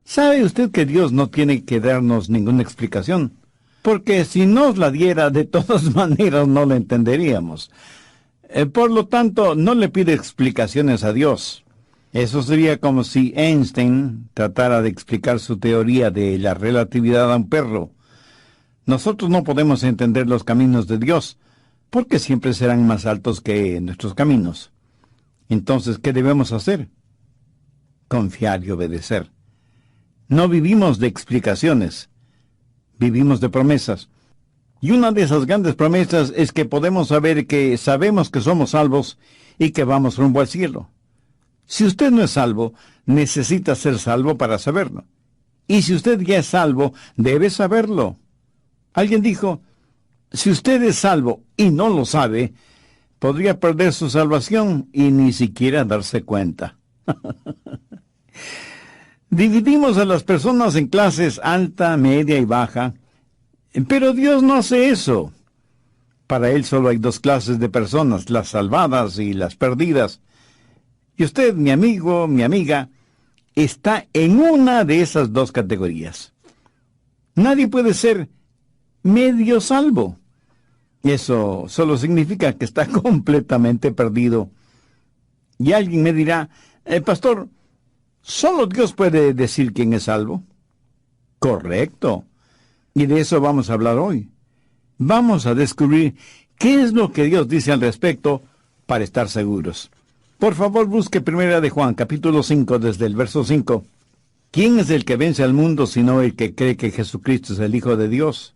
¿Sabe usted que Dios no tiene que darnos ninguna explicación? Porque si nos la diera, de todas maneras no la entenderíamos. Por lo tanto, no le pide explicaciones a Dios. Eso sería como si Einstein tratara de explicar su teoría de la relatividad a un perro. Nosotros no podemos entender los caminos de Dios, porque siempre serán más altos que nuestros caminos. Entonces, ¿qué debemos hacer? Confiar y obedecer. No vivimos de explicaciones, vivimos de promesas. Y una de esas grandes promesas es que podemos saber que sabemos que somos salvos y que vamos rumbo al cielo. Si usted no es salvo, necesita ser salvo para saberlo. Y si usted ya es salvo, debe saberlo. Alguien dijo, si usted es salvo y no lo sabe, podría perder su salvación y ni siquiera darse cuenta. Dividimos a las personas en clases alta, media y baja, pero Dios no hace eso. Para Él solo hay dos clases de personas, las salvadas y las perdidas. Y usted, mi amigo, mi amiga, está en una de esas dos categorías. Nadie puede ser medio salvo. Eso solo significa que está completamente perdido. Y alguien me dirá, pastor, ¿solo Dios puede decir quién es salvo? Correcto. Y de eso vamos a hablar hoy. Vamos a descubrir qué es lo que Dios dice al respecto para estar seguros. Por favor, busque 1 de Juan, capítulo 5, desde el verso 5. ¿Quién es el que vence al mundo sino el que cree que Jesucristo es el Hijo de Dios?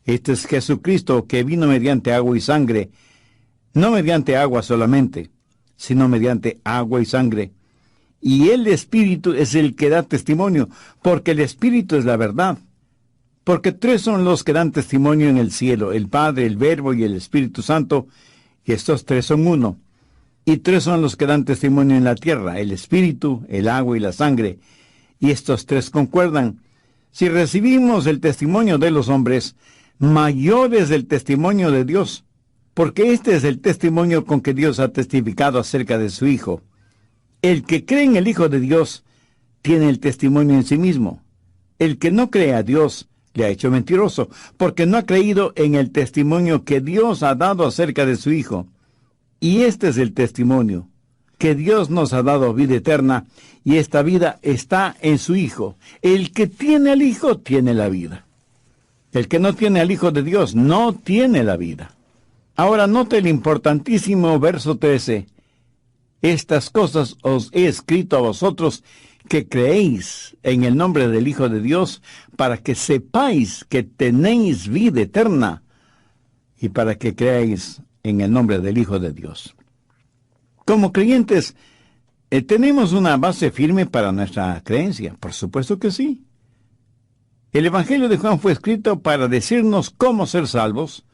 Este es Jesucristo que vino mediante agua y sangre, no mediante agua solamente, sino mediante agua y sangre. Y el Espíritu es el que da testimonio, porque el Espíritu es la verdad. Porque tres son los que dan testimonio en el cielo, el Padre, el Verbo y el Espíritu Santo, y estos tres son uno. Y tres son los que dan testimonio en la tierra, el Espíritu, el agua y la sangre, y estos tres concuerdan. Si recibimos el testimonio de los hombres, mayor es el testimonio de Dios, porque este es el testimonio con que Dios ha testificado acerca de su Hijo. El que cree en el Hijo de Dios tiene el testimonio en sí mismo. El que no cree a Dios le ha hecho mentiroso, porque no ha creído en el testimonio que Dios ha dado acerca de su Hijo. Y este es el testimonio, que Dios nos ha dado vida eterna, y esta vida está en su Hijo. El que tiene al Hijo tiene la vida. El que no tiene al Hijo de Dios no tiene la vida. Ahora note el importantísimo verso 13. Estas cosas os he escrito a vosotros que creéis en el nombre del Hijo de Dios, para que sepáis que tenéis vida eterna, y para que creáis en el nombre del Hijo de Dios. Como creyentes, ¿tenemos una base firme para nuestra creencia? Por supuesto que sí. El Evangelio de Juan fue escrito para decirnos cómo ser salvos.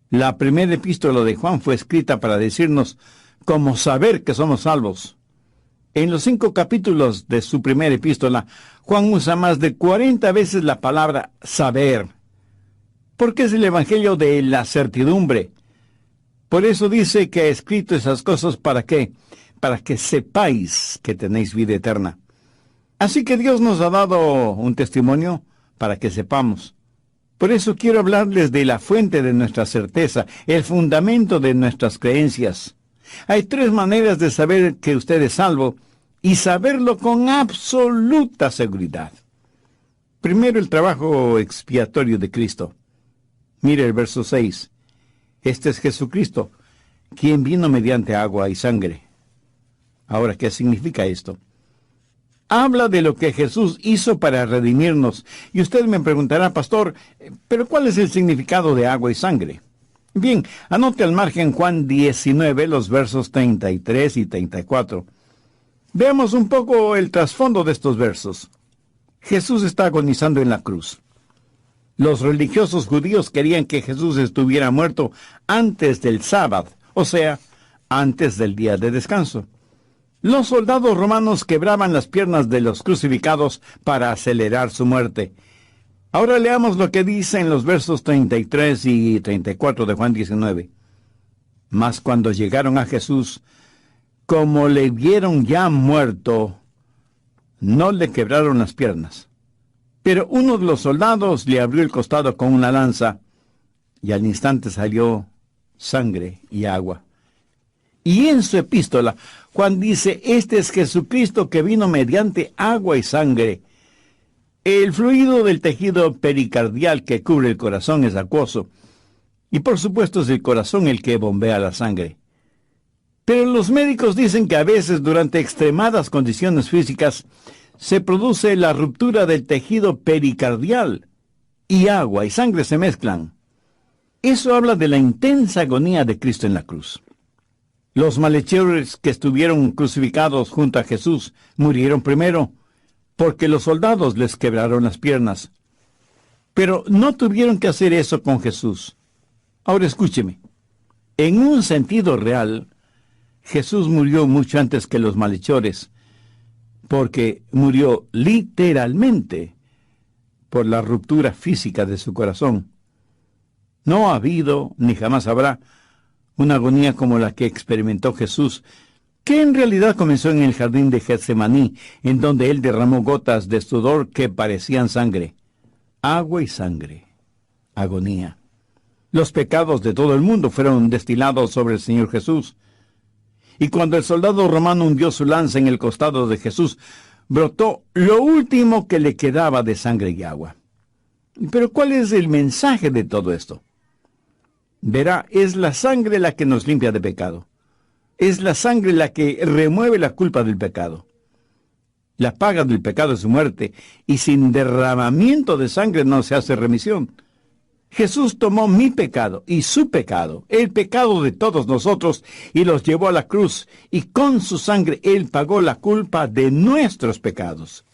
La primera epístola de Juan fue escrita para decirnos cómo saber que somos salvos. En los 5 capítulos de su primera epístola, Juan usa más de 40 veces la palabra saber, porque es el Evangelio de la certidumbre. Por eso dice que ha escrito esas cosas, ¿para qué? Para que sepáis que tenéis vida eterna. Así que Dios nos ha dado un testimonio para que sepamos. Por eso quiero hablarles de la fuente de nuestra certeza, el fundamento de nuestras creencias. Hay 3 maneras de saber que usted es salvo y saberlo con absoluta seguridad. Primero, el trabajo expiatorio de Cristo. Mire el verso 6. Este es Jesucristo, quien vino mediante agua y sangre. Ahora, ¿qué significa esto? Habla de lo que Jesús hizo para redimirnos. Y usted me preguntará, pastor, ¿pero cuál es el significado de agua y sangre? Bien, anote al margen Juan 19, los versos 33 y 34. Veamos un poco el trasfondo de estos versos. Jesús está agonizando en la cruz. Los religiosos judíos querían que Jesús estuviera muerto antes del sábado, o sea, antes del día de descanso. Los soldados romanos quebraban las piernas de los crucificados para acelerar su muerte. Ahora leamos lo que dice en los versos 33 y 34 de Juan 19. Mas cuando llegaron a Jesús, como le vieron ya muerto, no le quebraron las piernas. Pero uno de los soldados le abrió el costado con una lanza, y al instante salió sangre y agua. Y en su epístola, Juan dice, este es Jesucristo que vino mediante agua y sangre. El fluido del tejido pericardial que cubre el corazón es acuoso, y por supuesto es el corazón el que bombea la sangre. Pero los médicos dicen que a veces durante extremadas condiciones físicas se produce la ruptura del tejido pericardial y agua y sangre se mezclan. Eso habla de la intensa agonía de Cristo en la cruz. Los malhechores que estuvieron crucificados junto a Jesús murieron primero, porque los soldados les quebraron las piernas. Pero no tuvieron que hacer eso con Jesús. Ahora escúcheme. En un sentido real, Jesús murió mucho antes que los malhechores, porque murió literalmente por la ruptura física de su corazón. No ha habido, ni jamás habrá, una agonía como la que experimentó Jesús, que en realidad comenzó en el jardín de Getsemaní, en donde él derramó gotas de sudor que parecían sangre. Agua y sangre. Agonía. Los pecados de todo el mundo fueron destilados sobre el Señor Jesús. Y cuando el soldado romano hundió su lanza en el costado de Jesús, brotó lo último que le quedaba de sangre y agua. Pero ¿cuál es el mensaje de todo esto? Verá, es la sangre la que nos limpia de pecado. Es la sangre la que remueve la culpa del pecado. La paga del pecado es muerte, y sin derramamiento de sangre no se hace remisión. Jesús tomó mi pecado y su pecado, el pecado de todos nosotros, y los llevó a la cruz, y con su sangre Él pagó la culpa de nuestros pecados.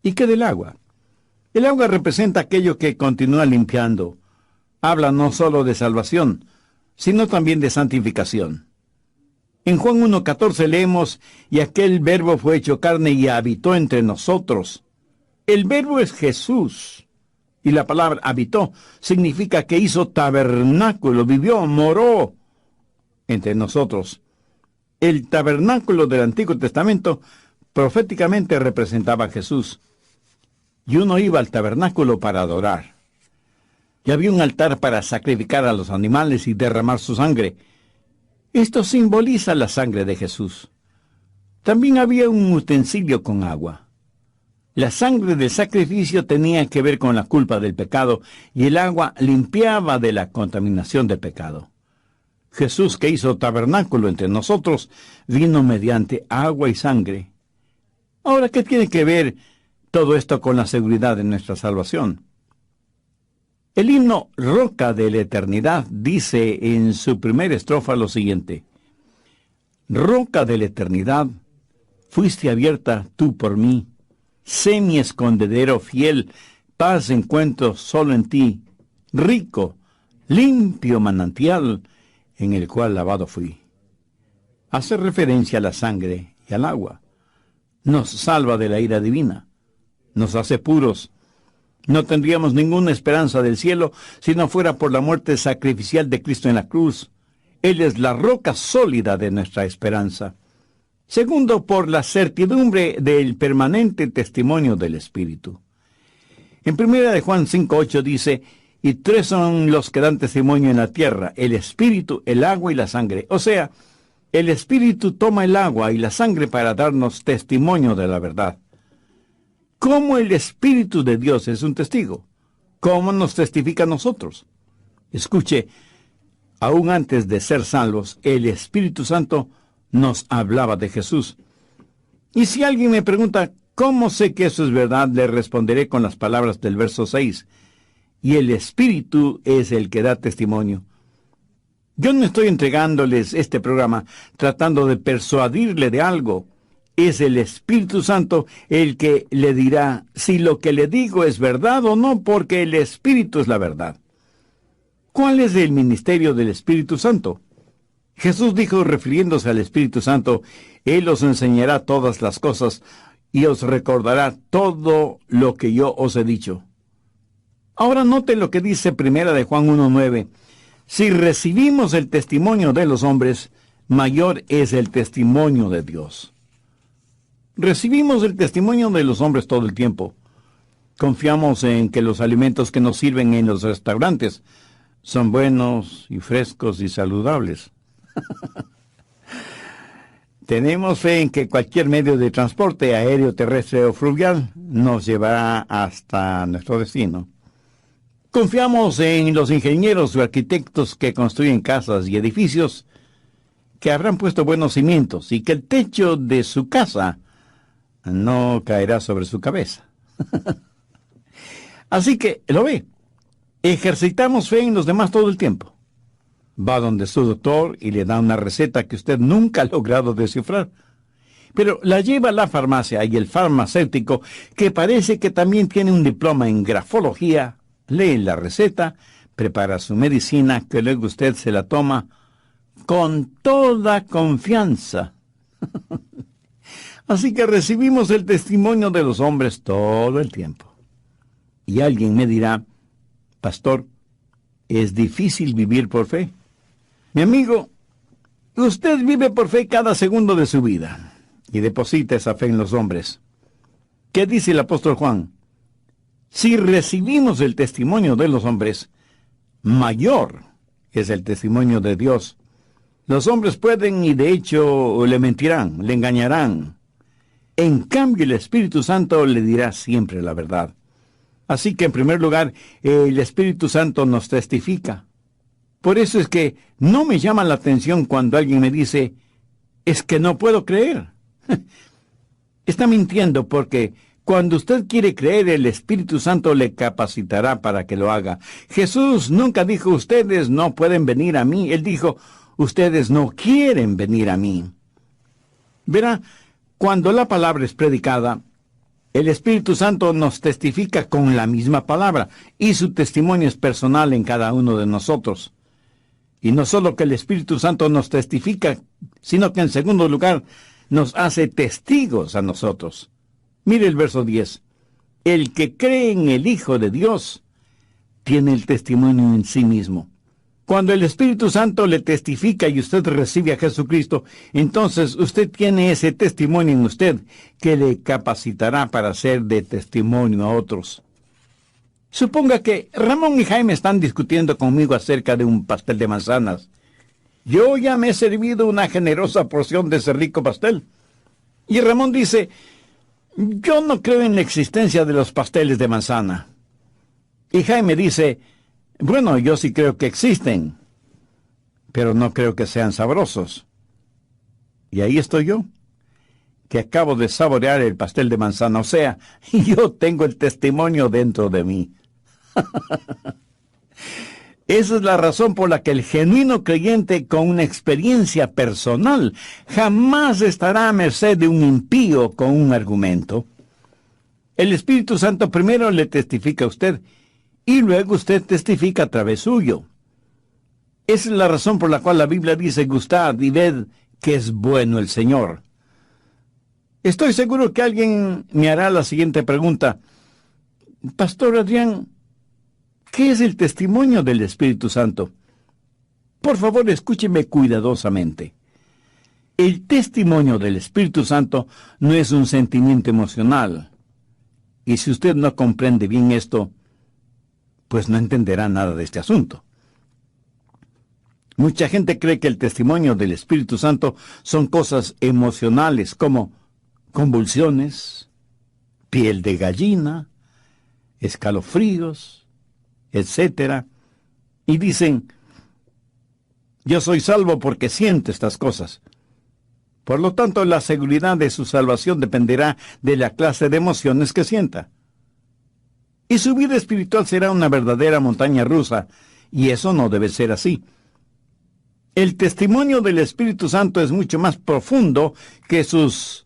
¿Y qué del agua? El agua representa aquello que continúa limpiando. Habla no solo de salvación, sino también de santificación. En Juan 1:14 leemos, y aquel verbo fue hecho carne y habitó entre nosotros. El verbo es Jesús. Y la palabra habitó significa que hizo tabernáculo, vivió, moró entre nosotros. El tabernáculo del Antiguo Testamento proféticamente representaba a Jesús. Y uno iba al tabernáculo para adorar. Y había un altar para sacrificar a los animales y derramar su sangre. Esto simboliza la sangre de Jesús. También había un utensilio con agua. La sangre del sacrificio tenía que ver con la culpa del pecado, y el agua limpiaba de la contaminación del pecado. Jesús, que hizo tabernáculo entre nosotros, vino mediante agua y sangre. Ahora, ¿qué tiene que ver todo esto con la seguridad de nuestra salvación? El himno Roca de la Eternidad dice en su primera estrofa lo siguiente: Roca de la Eternidad, fuiste abierta tú por mí. Sé mi escondedero fiel, paz encuentro solo en ti, rico, limpio manantial, en el cual lavado fui. Hace referencia a la sangre y al agua. Nos salva de la ira divina, nos hace puros. No tendríamos ninguna esperanza del cielo si no fuera por la muerte sacrificial de Cristo en la cruz. Él es la roca sólida de nuestra esperanza. Segundo, por la certidumbre del permanente testimonio del Espíritu. En 1 de Juan 5:8 dice, y tres son los que dan testimonio en la tierra, el Espíritu, el agua y la sangre. O sea, el Espíritu toma el agua y la sangre para darnos testimonio de la verdad. ¿Cómo el Espíritu de Dios es un testigo? ¿Cómo nos testifica a nosotros? Escuche, aún antes de ser salvos, el Espíritu Santo nos hablaba de Jesús. Y si alguien me pregunta, ¿cómo sé que eso es verdad?, le responderé con las palabras del verso 6. Y el Espíritu es el que da testimonio. Yo no estoy entregándoles este programa tratando de persuadirle de algo. Es el Espíritu Santo el que le dirá si lo que le digo es verdad o no, porque el Espíritu es la verdad. ¿Cuál es el ministerio del Espíritu Santo? Jesús dijo, refiriéndose al Espíritu Santo, Él os enseñará todas las cosas y os recordará todo lo que yo os he dicho. Ahora note lo que dice 1 de Juan 1:9. Si recibimos el testimonio de los hombres, mayor es el testimonio de Dios. Recibimos el testimonio de los hombres todo el tiempo. Confiamos en que los alimentos que nos sirven en los restaurantes son buenos y frescos y saludables. Tenemos fe en que cualquier medio de transporte, aéreo, terrestre o fluvial, nos llevará hasta nuestro destino. Confiamos en los ingenieros o arquitectos que construyen casas y edificios, que habrán puesto buenos cimientos y que el techo de su casa no caerá sobre su cabeza. Así que, lo ve, ejercitamos fe en los demás todo el tiempo. Va donde su doctor y le da una receta que usted nunca ha logrado descifrar. Pero la lleva a la farmacia y el farmacéutico, que parece que también tiene un diploma en grafología, lee la receta, prepara su medicina, que luego usted se la toma con toda confianza. Así que recibimos el testimonio de los hombres todo el tiempo. Y alguien me dirá, pastor, ¿es difícil vivir por fe? Mi amigo, usted vive por fe cada segundo de su vida y deposita esa fe en los hombres. ¿Qué dice el apóstol Juan? Si recibimos el testimonio de los hombres, mayor es el testimonio de Dios. Los hombres pueden y de hecho le mentirán, le engañarán. En cambio, el Espíritu Santo le dirá siempre la verdad. Así que, en primer lugar, el Espíritu Santo nos testifica. Por eso es que no me llama la atención cuando alguien me dice, es que no puedo creer. Está mintiendo porque cuando usted quiere creer, el Espíritu Santo le capacitará para que lo haga. Jesús nunca dijo, ustedes no pueden venir a mí. Él dijo, ustedes no quieren venir a mí. Verá, cuando la palabra es predicada, el Espíritu Santo nos testifica con la misma palabra, y su testimonio es personal en cada uno de nosotros. Y no solo que el Espíritu Santo nos testifica, sino que en segundo lugar nos hace testigos a nosotros. Mire el verso 10. El que cree en el Hijo de Dios tiene el testimonio en sí mismo. Cuando el Espíritu Santo le testifica y usted recibe a Jesucristo, entonces usted tiene ese testimonio en usted que le capacitará para ser de testimonio a otros. Suponga que Ramón y Jaime están discutiendo conmigo acerca de un pastel de manzanas. Yo ya me he servido una generosa porción de ese rico pastel. Y Ramón dice, yo no creo en la existencia de los pasteles de manzana. Y Jaime dice, bueno, yo sí creo que existen, pero no creo que sean sabrosos. Y ahí estoy yo, que acabo de saborear el pastel de manzana. O sea, yo tengo el testimonio dentro de mí. Esa es la razón por la que el genuino creyente con una experiencia personal jamás estará a merced de un impío con un argumento. El Espíritu Santo primero le testifica a usted, y luego usted testifica a través suyo. Esa es la razón por la cual la Biblia dice, gustad y ved que es bueno el Señor. Estoy seguro que alguien me hará la siguiente pregunta. Pastor Adrián, ¿qué es el testimonio del Espíritu Santo? Por favor, escúcheme cuidadosamente. El testimonio del Espíritu Santo no es un sentimiento emocional. Y si usted no comprende bien esto, pues no entenderá nada de este asunto. Mucha gente cree que el testimonio del Espíritu Santo son cosas emocionales como convulsiones, piel de gallina, escalofríos, etc. Y dicen, yo soy salvo porque siento estas cosas. Por lo tanto, la seguridad de su salvación dependerá de la clase de emociones que sienta. Y su vida espiritual será una verdadera montaña rusa, y eso no debe ser así. El testimonio del Espíritu Santo es mucho más profundo que sus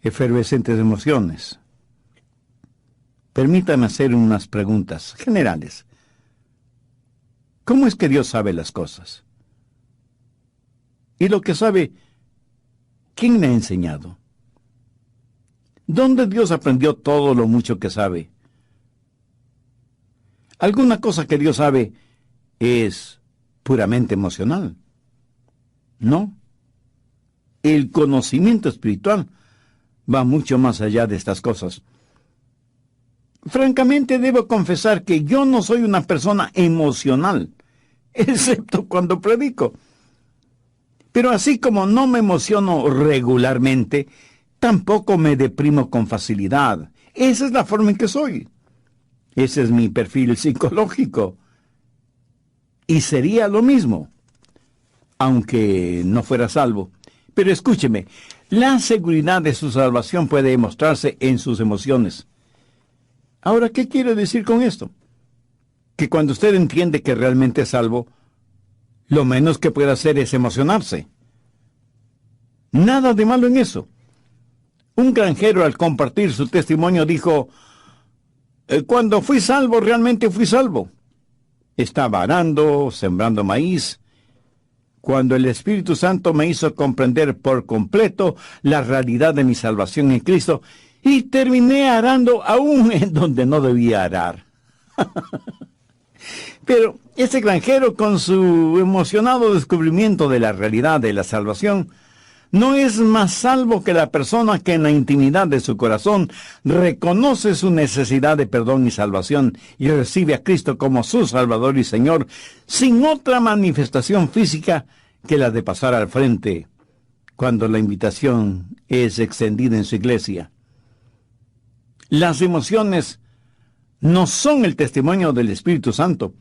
efervescentes emociones. Permítame hacer unas preguntas generales. ¿Cómo es que Dios sabe las cosas? Y lo que sabe, ¿quién le ha enseñado? ¿Dónde Dios aprendió todo lo mucho que sabe? ¿Alguna cosa que Dios sabe es puramente emocional? No. El conocimiento espiritual va mucho más allá de estas cosas. Francamente, debo confesar que yo no soy una persona emocional, excepto cuando predico. Pero así como no me emociono regularmente, tampoco me deprimo con facilidad. Esa es la forma en que soy. Ese es mi perfil psicológico. Y sería lo mismo, aunque no fuera salvo. Pero escúcheme, la seguridad de su salvación puede mostrarse en sus emociones. Ahora, ¿qué quiero decir con esto? Que cuando usted entiende que realmente es salvo, lo menos que puede hacer es emocionarse. Nada de malo en eso. Un granjero, al compartir su testimonio, dijo: cuando fui salvo, realmente fui salvo. Estaba arando, sembrando maíz, cuando el Espíritu Santo me hizo comprender por completo la realidad de mi salvación en Cristo, y terminé arando aún en donde no debía arar. Pero ese granjero, con su emocionado descubrimiento de la realidad de la salvación, no es más salvo que la persona que en la intimidad de su corazón reconoce su necesidad de perdón y salvación y recibe a Cristo como su Salvador y Señor, sin otra manifestación física que la de pasar al frente cuando la invitación es extendida en su iglesia. Las emociones no son el testimonio del Espíritu Santo,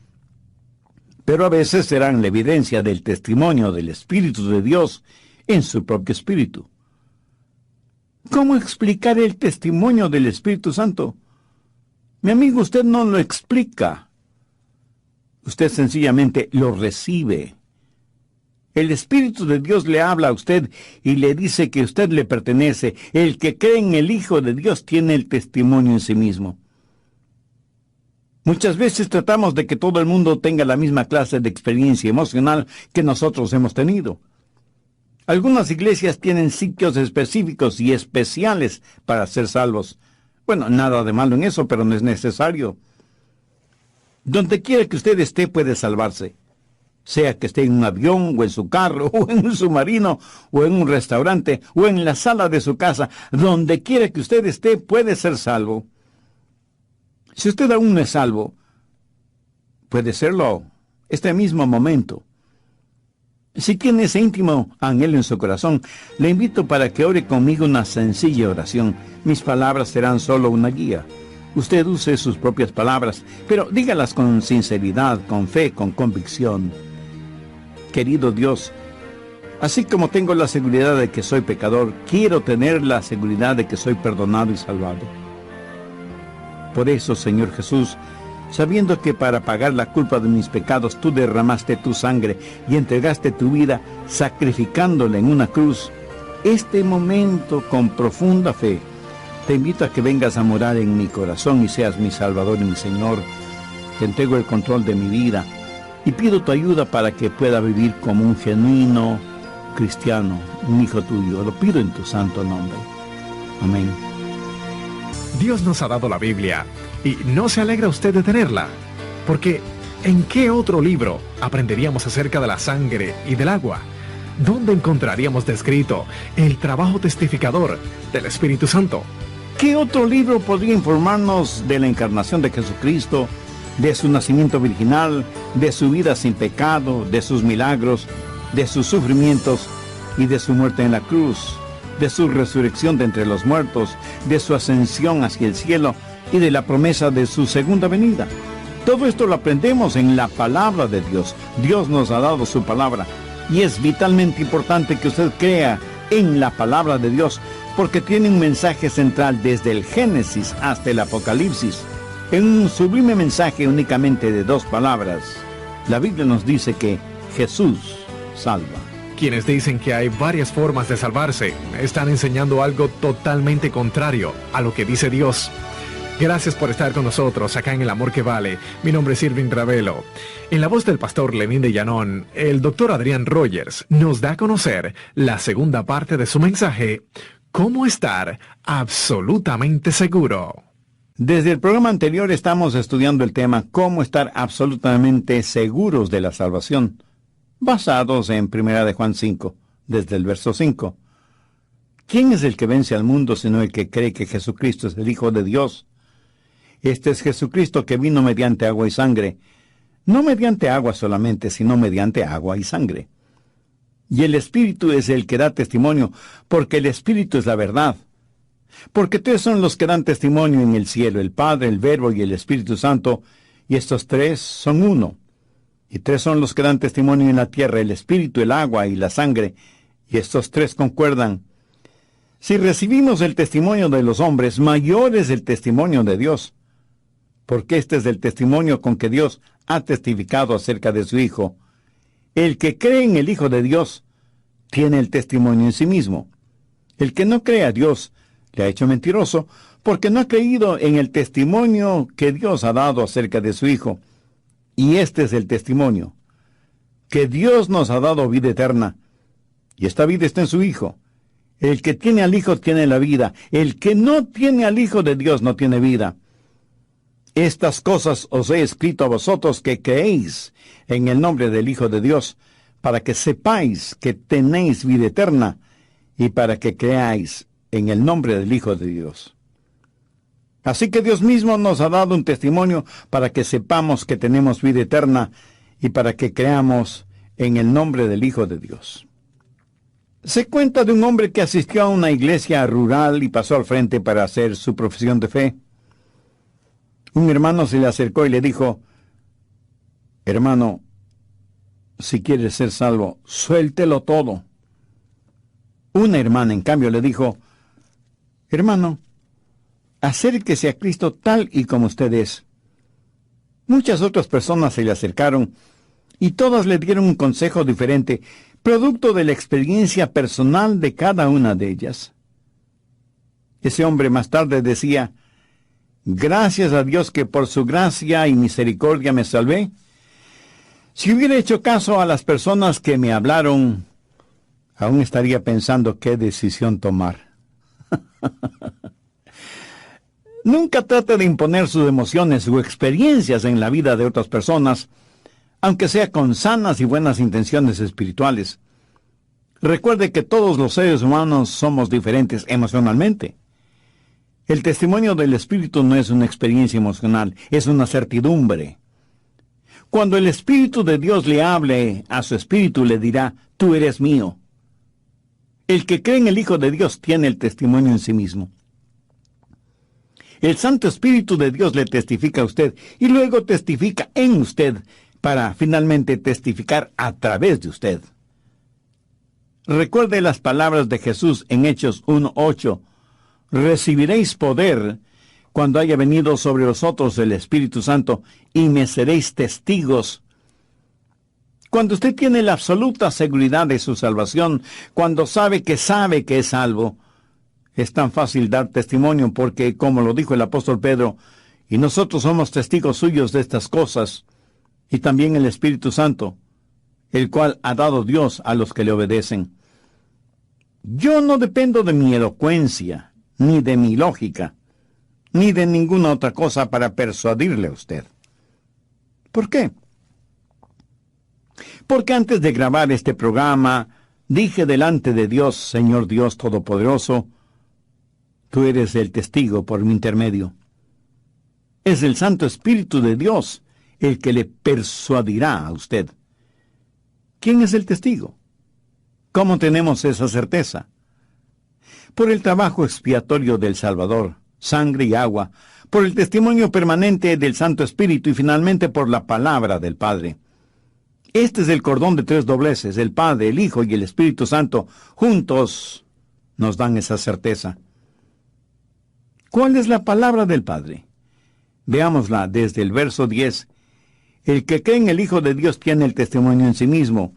pero a veces serán la evidencia del testimonio del Espíritu de Dios en su propio espíritu. ¿Cómo explicar el testimonio del Espíritu Santo? Mi amigo, usted no lo explica. Usted sencillamente lo recibe. El Espíritu de Dios le habla a usted y le dice que usted le pertenece. El que cree en el Hijo de Dios tiene el testimonio en sí mismo. Muchas veces tratamos de que todo el mundo tenga la misma clase de experiencia emocional que nosotros hemos tenido. Algunas iglesias tienen sitios específicos y especiales para ser salvos. Bueno, nada de malo en eso, pero no es necesario. Donde quiera que usted esté puede salvarse. Sea que esté en un avión, o en su carro, o en un submarino, o en un restaurante, o en la sala de su casa. Donde quiera que usted esté puede ser salvo. Si usted aún no es salvo, puede serlo este mismo momento. Si tiene ese íntimo anhelo en su corazón, le invito para que ore conmigo una sencilla oración. Mis palabras serán solo una guía. Usted use sus propias palabras, pero dígalas con sinceridad, con fe, con convicción. Querido Dios, así como tengo la seguridad de que soy pecador, quiero tener la seguridad de que soy perdonado y salvado. Por eso, Señor Jesús, sabiendo que para pagar la culpa de mis pecados tú derramaste tu sangre y entregaste tu vida sacrificándola en una cruz, este momento con profunda fe, te invito a que vengas a morar en mi corazón y seas mi Salvador y mi Señor. Te entrego el control de mi vida y pido tu ayuda para que pueda vivir como un genuino cristiano, un hijo tuyo. Lo pido en tu santo nombre. Amén. Dios nos ha dado la Biblia, y ¿no se alegra usted de tenerla? Porque, ¿en qué otro libro aprenderíamos acerca de la sangre y del agua? ¿Dónde encontraríamos descrito el trabajo testificador del Espíritu Santo? ¿Qué otro libro podría informarnos de la encarnación de Jesucristo, de su nacimiento virginal, de su vida sin pecado, de sus milagros, de sus sufrimientos y de su muerte en la cruz, de su resurrección de entre los muertos, de su ascensión hacia el cielo y de la promesa de su segunda venida? Todo esto lo aprendemos en la palabra de Dios. Dios nos ha dado su palabra y es vitalmente importante que usted crea en la palabra de Dios, porque tiene un mensaje central desde el Génesis hasta el Apocalipsis. En un sublime mensaje únicamente de 2 palabras, la Biblia nos dice que Jesús salva. Quienes dicen que hay varias formas de salvarse están enseñando algo totalmente contrario a lo que dice Dios. Gracias por estar con nosotros acá en El Amor que Vale. Mi nombre es Irving Ravelo. En la voz del pastor Lenín de Llanón, el doctor Adrián Rogers nos da a conocer la segunda parte de su mensaje: ¿Cómo estar absolutamente seguro? Desde el programa anterior estamos estudiando el tema ¿Cómo estar absolutamente seguros de la salvación?, basados en 1 de Juan 5, desde el verso 5. ¿Quién es el que vence al mundo sino el que cree que Jesucristo es el Hijo de Dios? Este es Jesucristo que vino mediante agua y sangre, no mediante agua solamente, sino mediante agua y sangre. Y el Espíritu es el que da testimonio, porque el Espíritu es la verdad. Porque tres son los que dan testimonio en el cielo, el Padre, el Verbo y el Espíritu Santo, y estos tres son uno. Y tres son los que dan testimonio en la tierra, el Espíritu, el agua y la sangre, y estos tres concuerdan. Si recibimos el testimonio de los hombres, mayor es el testimonio de Dios, porque este es el testimonio con que Dios ha testificado acerca de su Hijo. El que cree en el Hijo de Dios tiene el testimonio en sí mismo. El que no cree a Dios le ha hecho mentiroso, porque no ha creído en el testimonio que Dios ha dado acerca de su Hijo. Y este es el testimonio, que Dios nos ha dado vida eterna, y esta vida está en su Hijo. El que tiene al Hijo tiene la vida. El que no tiene al Hijo de Dios no tiene vida. Estas cosas os he escrito a vosotros que creéis en el nombre del Hijo de Dios, para que sepáis que tenéis vida eterna, y para que creáis en el nombre del Hijo de Dios. Así que Dios mismo nos ha dado un testimonio para que sepamos que tenemos vida eterna, y para que creamos en el nombre del Hijo de Dios. Se cuenta de un hombre que asistió a una iglesia rural y pasó al frente para hacer su profesión de fe. Un hermano se le acercó y le dijo: hermano, si quieres ser salvo, suéltelo todo. Una hermana, en cambio, le dijo: hermano, acérquese a Cristo tal y como usted es. Muchas otras personas se le acercaron y todas le dieron un consejo diferente, producto de la experiencia personal de cada una de ellas. Ese hombre más tarde decía: gracias a Dios que por su gracia y misericordia me salvé. Si hubiera hecho caso a las personas que me hablaron, aún estaría pensando qué decisión tomar. Nunca trate de imponer sus emociones o experiencias en la vida de otras personas, aunque sea con sanas y buenas intenciones espirituales. Recuerde que todos los seres humanos somos diferentes emocionalmente. El testimonio del Espíritu no es una experiencia emocional, es una certidumbre. Cuando el Espíritu de Dios le hable a su espíritu, le dirá: tú eres mío. El que cree en el Hijo de Dios tiene el testimonio en sí mismo. El Santo Espíritu de Dios le testifica a usted y luego testifica en usted para finalmente testificar a través de usted. Recuerde las palabras de Jesús en Hechos 1:8. Recibiréis poder cuando haya venido sobre vosotros el Espíritu Santo, y me seréis testigos. Cuando usted tiene la absoluta seguridad de su salvación, cuando sabe que es salvo, es tan fácil dar testimonio porque, como lo dijo el apóstol Pedro, y nosotros somos testigos suyos de estas cosas, y también el Espíritu Santo, el cual ha dado Dios a los que le obedecen. Yo no dependo de mi elocuencia, ni de mi lógica, ni de ninguna otra cosa para persuadirle a usted. ¿Por qué? Porque antes de grabar este programa, dije delante de Dios: Señor Dios Todopoderoso, tú eres el testigo por mi intermedio. Es el Santo Espíritu de Dios el que le persuadirá a usted. ¿Quién es el testigo? ¿Cómo tenemos esa certeza? Por el trabajo expiatorio del Salvador, sangre y agua, por el testimonio permanente del Santo Espíritu y finalmente por la palabra del Padre. Este es el cordón de tres dobleces: el Padre, el Hijo y el Espíritu Santo, juntos nos dan esa certeza. ¿Cuál es la palabra del Padre? Veámosla desde el verso 10. El que cree en el Hijo de Dios tiene el testimonio en sí mismo.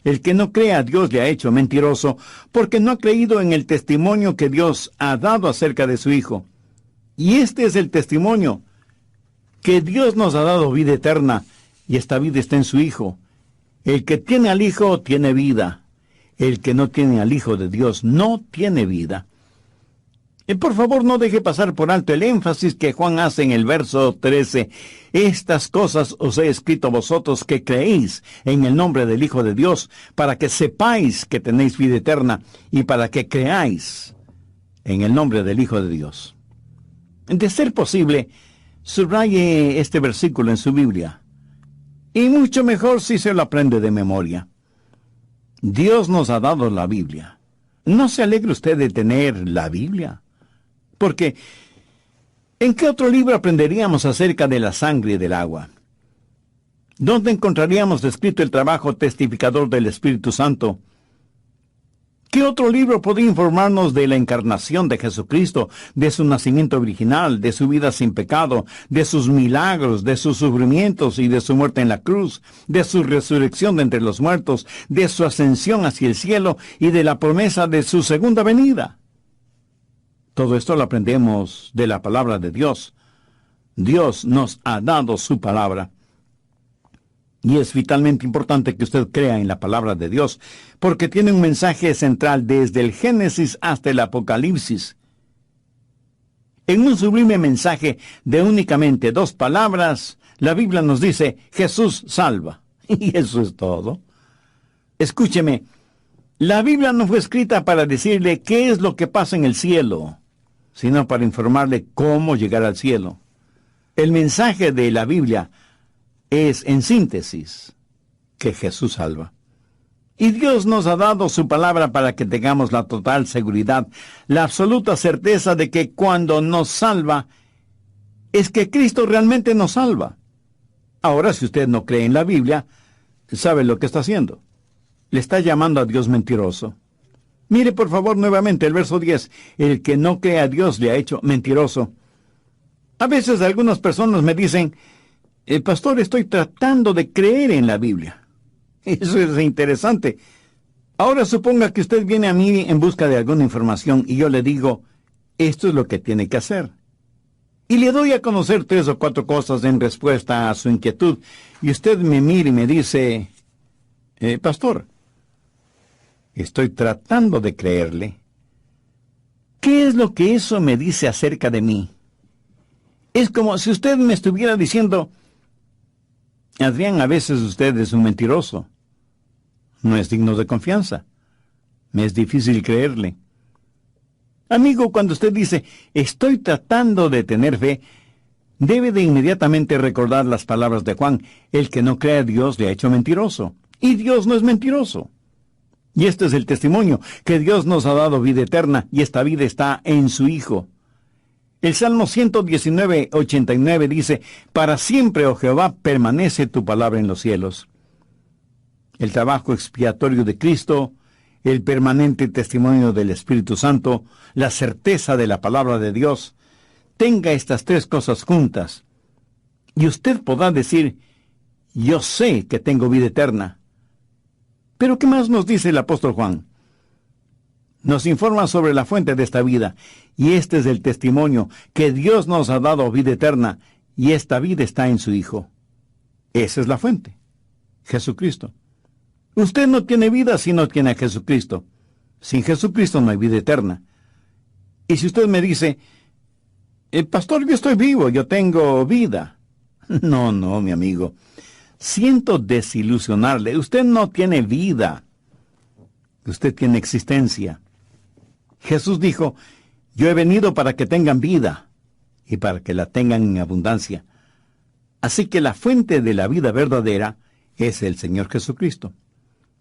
El que no cree a Dios le ha hecho mentiroso, porque no ha creído en el testimonio que Dios ha dado acerca de su Hijo. Y este es el testimonio, que Dios nos ha dado vida eterna, y esta vida está en su Hijo. El que tiene al Hijo tiene vida. El que no tiene al Hijo de Dios no tiene vida. Y por favor, no deje pasar por alto el énfasis que Juan hace en el verso 13. Estas cosas os he escrito a vosotros que creéis en el nombre del Hijo de Dios, para que sepáis que tenéis vida eterna, y para que creáis en el nombre del Hijo de Dios. De ser posible, subraye este versículo en su Biblia. Y mucho mejor si se lo aprende de memoria. Dios nos ha dado la Biblia. ¿No se alegra usted de tener la Biblia? Porque, ¿en qué otro libro aprenderíamos acerca de la sangre y del agua? ¿Dónde encontraríamos descrito el trabajo testificador del Espíritu Santo? ¿Qué otro libro podría informarnos de la encarnación de Jesucristo, de su nacimiento original, de su vida sin pecado, de sus milagros, de sus sufrimientos y de su muerte en la cruz, de su resurrección de entre los muertos, de su ascensión hacia el cielo y de la promesa de su segunda venida? Todo esto lo aprendemos de la palabra de Dios. Dios nos ha dado su palabra. Y es vitalmente importante que usted crea en la palabra de Dios, porque tiene un mensaje central desde el Génesis hasta el Apocalipsis. En un sublime mensaje de únicamente 2 palabras, la Biblia nos dice, Jesús salva. Y eso es todo. Escúcheme, la Biblia no fue escrita para decirle qué es lo que pasa en el cielo, sino para informarle cómo llegar al cielo. El mensaje de la Biblia es, en síntesis, que Jesús salva. Y Dios nos ha dado su palabra para que tengamos la total seguridad, la absoluta certeza de que cuando nos salva, es que Cristo realmente nos salva. Ahora, si usted no cree en la Biblia, ¿sabe lo que está haciendo? Le está llamando a Dios mentiroso. Mire, por favor, nuevamente el verso 10. El que no cree a Dios le ha hecho mentiroso. A veces algunas personas me dicen, pastor, estoy tratando de creer en la Biblia. Eso es interesante. Ahora suponga que usted viene a mí en busca de alguna información y yo le digo, esto es lo que tiene que hacer. Y le doy a conocer 3 o 4 cosas en respuesta a su inquietud. Y usted me mira y me dice, pastor, estoy tratando de creerle. ¿Qué es lo que eso me dice acerca de mí? Es como si usted me estuviera diciendo, Adrián, a veces usted es un mentiroso. No es digno de confianza. Me es difícil creerle. Amigo, cuando usted dice, estoy tratando de tener fe, debe de inmediatamente recordar las palabras de Juan, el que no cree a Dios le ha hecho mentiroso. Y Dios no es mentiroso. Y este es el testimonio, que Dios nos ha dado vida eterna, y esta vida está en su Hijo. El Salmo 119, 89 dice, para siempre, oh Jehová, permanece tu palabra en los cielos. El trabajo expiatorio de Cristo, el permanente testimonio del Espíritu Santo, la certeza de la palabra de Dios, tenga estas 3 cosas juntas. Y usted podrá decir, yo sé que tengo vida eterna. Pero ¿qué más nos dice el apóstol Juan? Nos informa sobre la fuente de esta vida, y este es el testimonio, que Dios nos ha dado vida eterna, y esta vida está en su Hijo. Esa es la fuente, Jesucristo. Usted no tiene vida si no tiene a Jesucristo. Sin Jesucristo no hay vida eterna. Y si usted me dice, pastor, yo estoy vivo, yo tengo vida. No, mi amigo. Siento desilusionarle. Usted no tiene vida. Usted tiene existencia. Jesús dijo, yo he venido para que tengan vida y para que la tengan en abundancia. Así que la fuente de la vida verdadera es el Señor Jesucristo.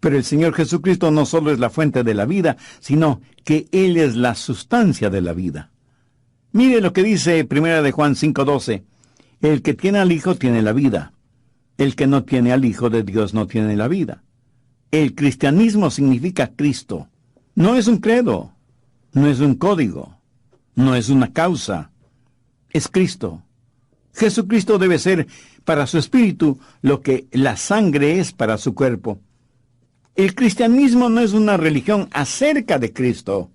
Pero el Señor Jesucristo no solo es la fuente de la vida, sino que Él es la sustancia de la vida. Mire lo que dice 1 de Juan 5:12. El que tiene al Hijo tiene la vida. El que no tiene al Hijo de Dios no tiene la vida. El cristianismo significa Cristo. No es un credo, no es un código, no es una causa. Es Cristo. Jesucristo debe ser para su espíritu lo que la sangre es para su cuerpo. El cristianismo no es una religión acerca de Cristo.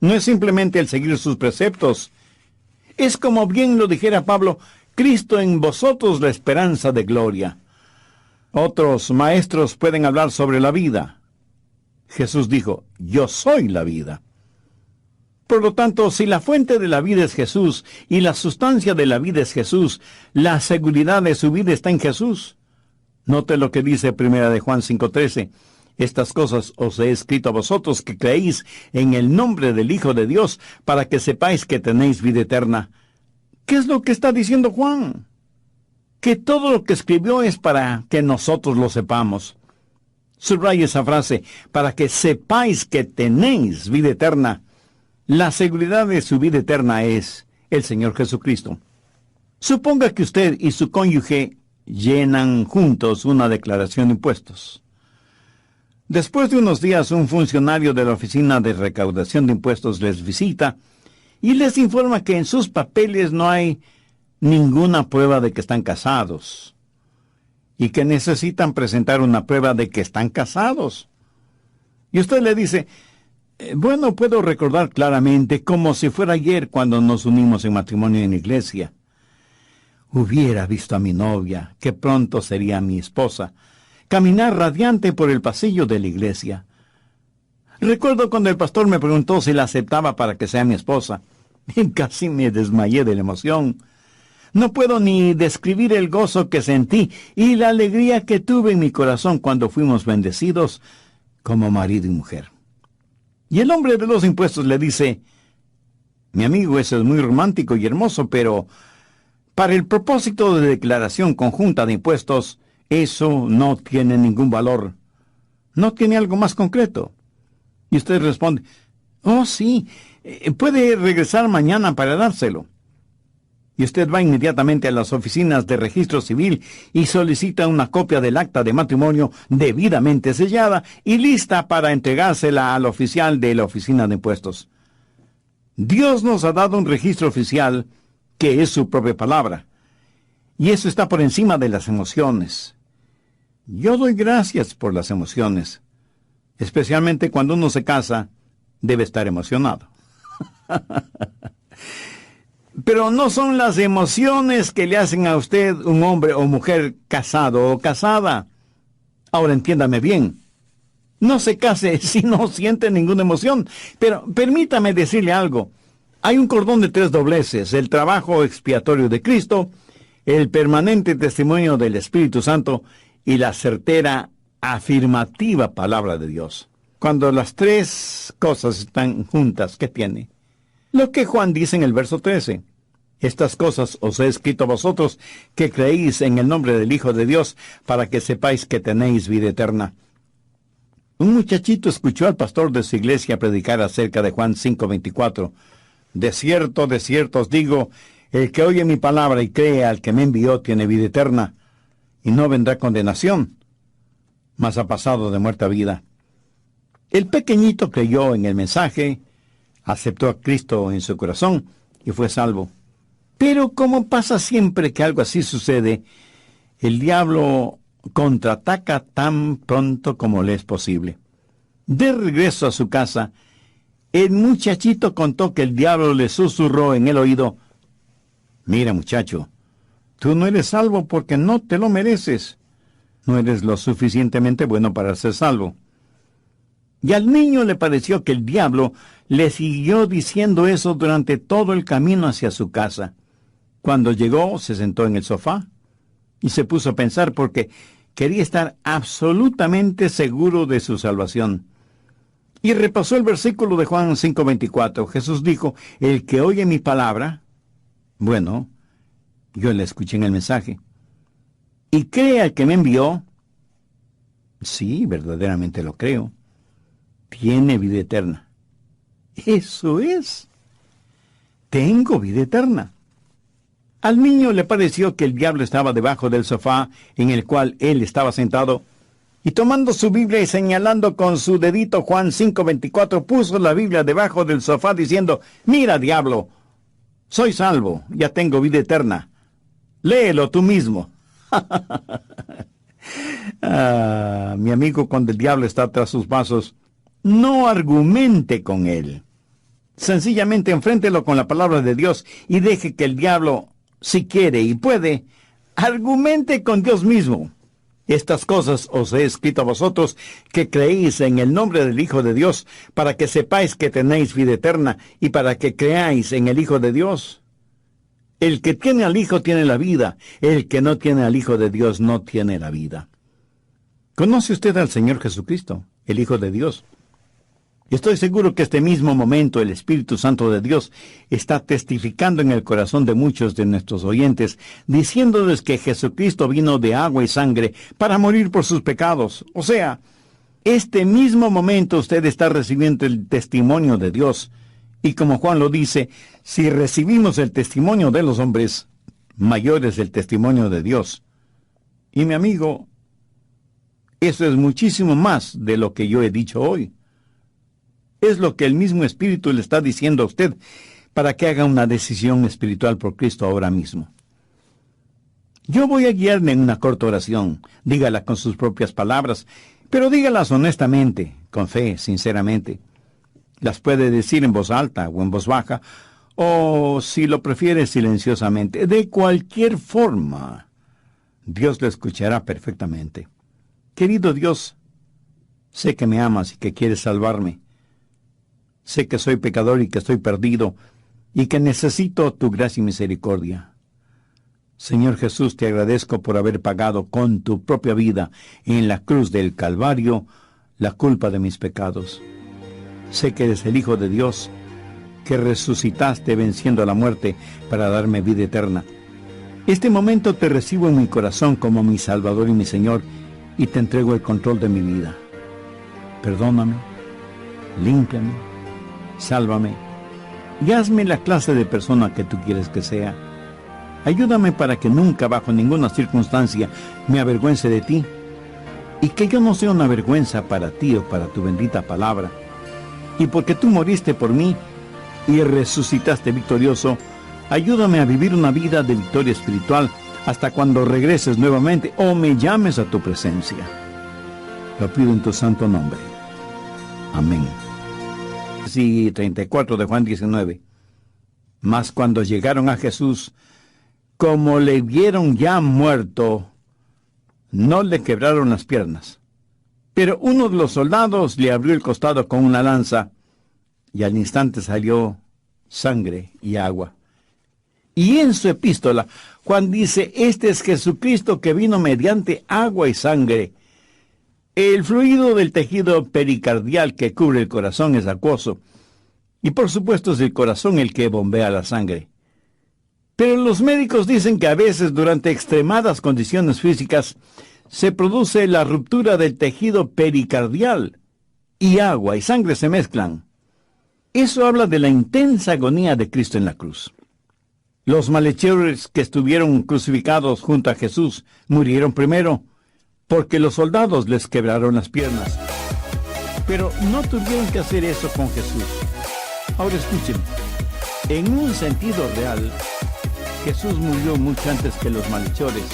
No es simplemente el seguir sus preceptos. Es como bien lo dijera Pablo, Cristo en vosotros la esperanza de gloria. Otros maestros pueden hablar sobre la vida. Jesús dijo, yo soy la vida. Por lo tanto, si la fuente de la vida es Jesús y la sustancia de la vida es Jesús, la seguridad de su vida está en Jesús. Note lo que dice 1 de Juan 5:13. Estas cosas os he escrito a vosotros que creéis en el nombre del Hijo de Dios, para que sepáis que tenéis vida eterna. ¿Qué es lo que está diciendo Juan? Que todo lo que escribió es para que nosotros lo sepamos. Subraya esa frase, para que sepáis que tenéis vida eterna. La seguridad de su vida eterna es el Señor Jesucristo. Suponga que usted y su cónyuge llenan juntos una declaración de impuestos. Después de unos días, un funcionario de la Oficina de Recaudación de Impuestos les visita y les informa que en sus papeles no hay ninguna prueba de que están casados y que necesitan presentar una prueba de que están casados. Y usted le dice, bueno, puedo recordar claramente como si fuera ayer cuando nos unimos en matrimonio en la iglesia. Hubiera visto a mi novia, que pronto sería mi esposa, caminar radiante por el pasillo de la iglesia. Recuerdo cuando el pastor me preguntó si la aceptaba para que sea mi esposa. Y casi me desmayé de la emoción. No puedo ni describir el gozo que sentí y la alegría que tuve en mi corazón cuando fuimos bendecidos como marido y mujer. Y el hombre de los impuestos le dice, mi amigo, eso es muy romántico y hermoso, pero para el propósito de declaración conjunta de impuestos, eso no tiene ningún valor. No tiene algo más concreto. Y usted responde, oh sí, puede regresar mañana para dárselo. Y usted va inmediatamente a las oficinas de registro civil y solicita una copia del acta de matrimonio debidamente sellada y lista para entregársela al oficial de la oficina de impuestos. Dios nos ha dado un registro oficial que es su propia palabra. Y eso está por encima de las emociones. Yo doy gracias por las emociones. Especialmente cuando uno se casa, debe estar emocionado. Pero no son las emociones que le hacen a usted un hombre o mujer casado o casada. Ahora entiéndame bien. No se case si no siente ninguna emoción. Pero permítame decirle algo. Hay un cordón de 3 dobleces: el trabajo expiatorio de Cristo, el permanente testimonio del Espíritu Santo y la certera, afirmativa palabra de Dios. Cuando las 3 cosas están juntas, ¿qué tiene? Lo que Juan dice en el verso 13. Estas cosas os he escrito a vosotros que creéis en el nombre del Hijo de Dios, para que sepáis que tenéis vida eterna. Un muchachito escuchó al pastor de su iglesia predicar acerca de Juan 5:24. De cierto os digo, el que oye mi palabra y cree al que me envió tiene vida eterna, y no vendrá condenación, mas ha pasado de muerte a vida. El pequeñito creyó en el mensaje, aceptó a Cristo en su corazón y fue salvo. Pero como pasa siempre que algo así sucede, el diablo contraataca tan pronto como le es posible. De regreso a su casa, el muchachito contó que el diablo le susurró en el oído, mira muchacho, tú no eres salvo porque no te lo mereces. No eres lo suficientemente bueno para ser salvo. Y al niño le pareció que el diablo le siguió diciendo eso durante todo el camino hacia su casa. Cuando llegó, se sentó en el sofá y se puso a pensar porque quería estar absolutamente seguro de su salvación. Y repasó el versículo de Juan 5:24. Jesús dijo, el que oye mi palabra, bueno, yo le escuché en el mensaje, y cree al que me envió, sí, verdaderamente lo creo, tiene vida eterna. Eso es. Tengo vida eterna. Al niño le pareció que el diablo estaba debajo del sofá en el cual él estaba sentado, y tomando su Biblia y señalando con su dedito Juan 5:24, puso la Biblia debajo del sofá diciendo, mira, diablo, soy salvo, ya tengo vida eterna. Léelo tú mismo. Mi amigo, cuando el diablo está tras sus pasos, no argumente con él. Sencillamente enfréntelo con la palabra de Dios y deje que el diablo, si quiere y puede, argumente con Dios mismo. Estas cosas os he escrito a vosotros que creéis en el nombre del Hijo de Dios, para que sepáis que tenéis vida eterna y para que creáis en el Hijo de Dios. El que tiene al Hijo tiene la vida, el que no tiene al Hijo de Dios no tiene la vida. ¿Conoce usted al Señor Jesucristo, el Hijo de Dios? Estoy seguro que este mismo momento el Espíritu Santo de Dios está testificando en el corazón de muchos de nuestros oyentes, diciéndoles que Jesucristo vino de agua y sangre para morir por sus pecados. O sea, este mismo momento usted está recibiendo el testimonio de Dios. Y como Juan lo dice, si recibimos el testimonio de los hombres, mayor es el testimonio de Dios. Y mi amigo, eso es muchísimo más de lo que yo he dicho hoy. Es lo que el mismo Espíritu le está diciendo a usted para que haga una decisión espiritual por Cristo ahora mismo. Yo voy a guiarle en una corta oración. Dígala con sus propias palabras, pero dígalas honestamente, con fe, sinceramente. Las puede decir en voz alta o en voz baja, o si lo prefiere silenciosamente. De cualquier forma, Dios le escuchará perfectamente. Querido Dios, sé que me amas y que quieres salvarme. Sé que soy pecador y que estoy perdido, y que necesito tu gracia y misericordia. Señor Jesús, te agradezco por haber pagado con tu propia vida en la cruz del Calvario la culpa de mis pecados. Sé que eres el Hijo de Dios, que resucitaste venciendo a la muerte para darme vida eterna. Este momento te recibo en mi corazón como mi Salvador y mi Señor, y te entrego el control de mi vida. Perdóname, límpiame, sálvame, y hazme la clase de persona que tú quieres que sea. Ayúdame para que nunca, bajo ninguna circunstancia, me avergüence de ti, y que yo no sea una vergüenza para ti o para tu bendita palabra. Y porque tú moriste por mí y resucitaste victorioso, ayúdame a vivir una vida de victoria espiritual hasta cuando regreses nuevamente o me llames a tu presencia. Lo pido en tu santo nombre. Amén. Sí, 34 de Juan 19. Mas cuando llegaron a Jesús, como le vieron ya muerto, no le quebraron las piernas. Pero uno de los soldados le abrió el costado con una lanza, y al instante salió sangre y agua. Y en su epístola, Juan dice, este es Jesucristo que vino mediante agua y sangre. El fluido del tejido pericardial que cubre el corazón es acuoso, y por supuesto es el corazón el que bombea la sangre. Pero los médicos dicen que a veces durante extremadas condiciones físicas se produce la ruptura del tejido pericardial y agua y sangre se mezclan. Eso habla de la intensa agonía de Cristo en la cruz. Los malhechores que estuvieron crucificados junto a Jesús murieron primero porque los soldados les quebraron las piernas. Pero no tuvieron que hacer eso con Jesús. Ahora escuchen, en un sentido real, Jesús murió mucho antes que los malhechores,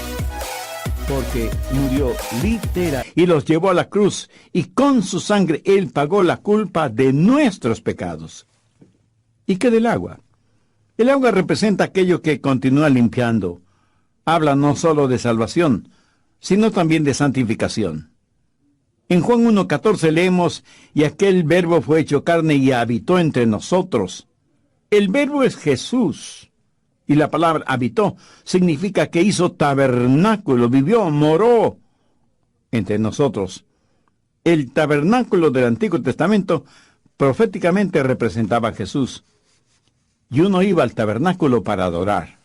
porque murió literal y los llevó a la cruz, y con su sangre Él pagó la culpa de nuestros pecados. ¿Y qué del agua? El agua representa aquello que continúa limpiando. Habla no solo de salvación, sino también de santificación. En Juan 1:14 leemos, y aquel verbo fue hecho carne y habitó entre nosotros. El verbo es Jesús. Y la palabra habitó significa que hizo tabernáculo, vivió, moró entre nosotros. El tabernáculo del Antiguo Testamento proféticamente representaba a Jesús. Y uno iba al tabernáculo para adorar.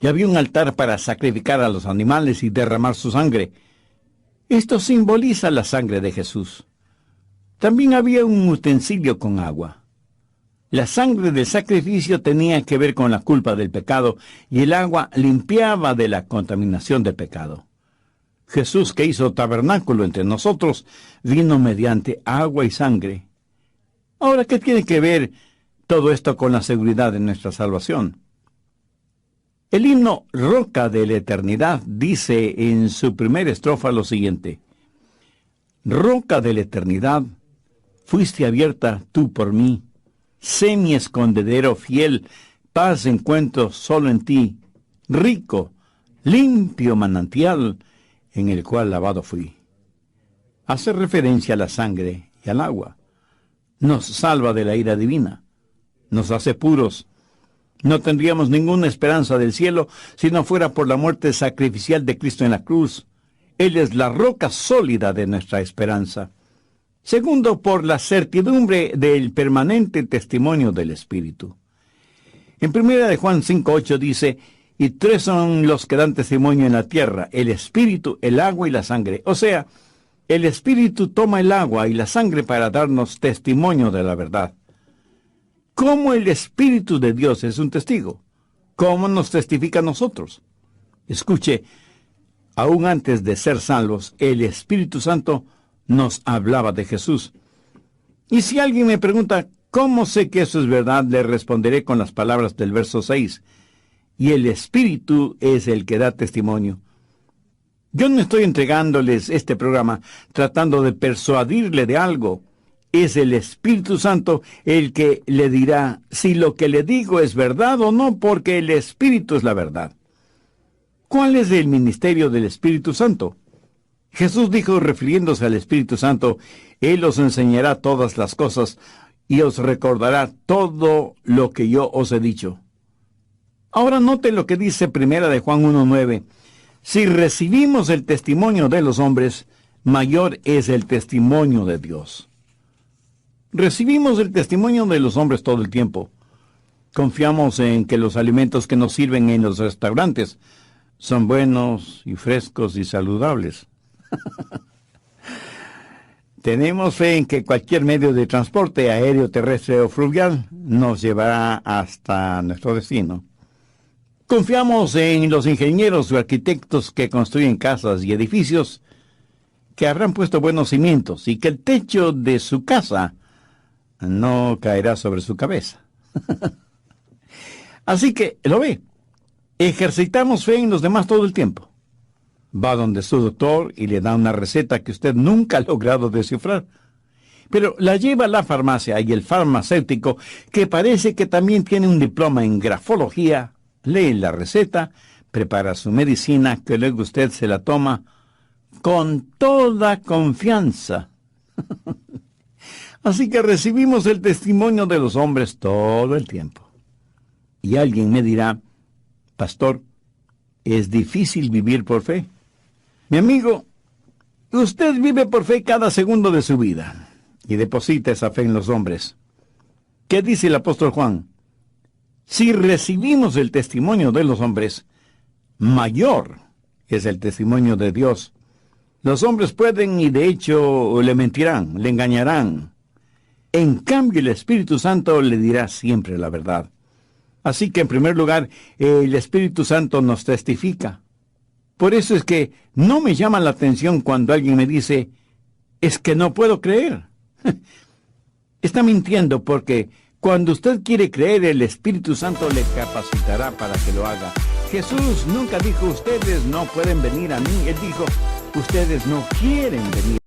Y había un altar para sacrificar a los animales y derramar su sangre. Esto simboliza la sangre de Jesús. También había un utensilio con agua. La sangre del sacrificio tenía que ver con la culpa del pecado, y el agua limpiaba de la contaminación del pecado. Jesús, que hizo tabernáculo entre nosotros, vino mediante agua y sangre. Ahora, ¿qué tiene que ver todo esto con la seguridad de nuestra salvación? El himno Roca de la Eternidad dice en su primera estrofa lo siguiente: Roca de la Eternidad, fuiste abierta tú por mí. Sé mi escondedero fiel, paz encuentro solo en ti, rico, limpio manantial, en el cual lavado fui. Hace referencia a la sangre y al agua. Nos salva de la ira divina, nos hace puros. No tendríamos ninguna esperanza del cielo si no fuera por la muerte sacrificial de Cristo en la cruz. Él es la roca sólida de nuestra esperanza. Segundo, por la certidumbre del permanente testimonio del Espíritu. En 1 de Juan 5:8 dice, y tres son los que dan testimonio en la tierra, el Espíritu, el agua y la sangre. O sea, el Espíritu toma el agua y la sangre para darnos testimonio de la verdad. ¿Cómo el Espíritu de Dios es un testigo? ¿Cómo nos testifica a nosotros? Escuche, aún antes de ser salvos, el Espíritu Santo nos hablaba de Jesús. Y si alguien me pregunta, ¿cómo sé que eso es verdad?, le responderé con las palabras del verso 6. Y el Espíritu es el que da testimonio. Yo no estoy entregándoles este programa tratando de persuadirle de algo. Es el Espíritu Santo el que le dirá si lo que le digo es verdad o no, porque el Espíritu es la verdad. ¿Cuál es el ministerio del Espíritu Santo? Jesús dijo, refiriéndose al Espíritu Santo, Él os enseñará todas las cosas y os recordará todo lo que yo os he dicho. Ahora note lo que dice 1 de Juan 1:9. Si recibimos el testimonio de los hombres, mayor es el testimonio de Dios. Recibimos el testimonio de los hombres todo el tiempo. Confiamos en que los alimentos que nos sirven en los restaurantes son buenos y frescos y saludables. Tenemos fe en que cualquier medio de transporte, aéreo, terrestre o fluvial, nos llevará hasta nuestro destino. Confiamos en los ingenieros o arquitectos que construyen casas y edificios, que habrán puesto buenos cimientos y que el techo de su casa no caerá sobre su cabeza. Así que, lo ve, ejercitamos fe en los demás todo el tiempo. Va donde su doctor y le da una receta que usted nunca ha logrado descifrar. Pero la lleva a la farmacia y el farmacéutico, que parece que también tiene un diploma en grafología, lee la receta, prepara su medicina, que luego usted se la toma con toda confianza. Así que recibimos el testimonio de los hombres todo el tiempo. Y alguien me dirá, pastor, ¿es difícil vivir por fe? Mi amigo, usted vive por fe cada segundo de su vida y deposita esa fe en los hombres. ¿Qué dice el apóstol Juan? Si recibimos el testimonio de los hombres, mayor es el testimonio de Dios. Los hombres pueden y de hecho le mentirán, le engañarán. En cambio, el Espíritu Santo le dirá siempre la verdad. Así que, en primer lugar, el Espíritu Santo nos testifica. Por eso es que no me llama la atención cuando alguien me dice, es que no puedo creer. Está mintiendo, porque cuando usted quiere creer, el Espíritu Santo le capacitará para que lo haga. Jesús nunca dijo, ustedes no pueden venir a mí. Él dijo, ustedes no quieren venir.